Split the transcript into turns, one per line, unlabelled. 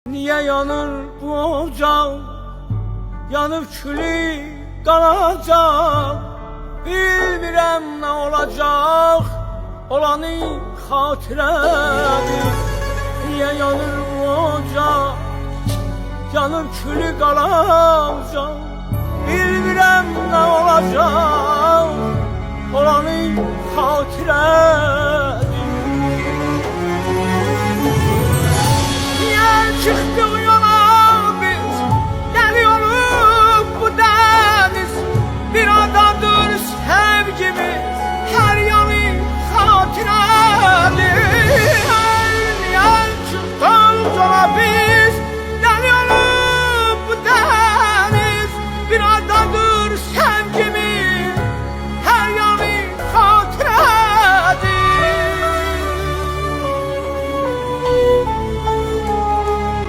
Niye yanır bu ocak? Yanıp külü kalacak. Bilmirəm nə olacaq, olanı xatirədir. Niye yanır bu ocak? Yanıp külü kalacak. Bilmirəm nə olacaq, olanı xatirədir. Niye çıktı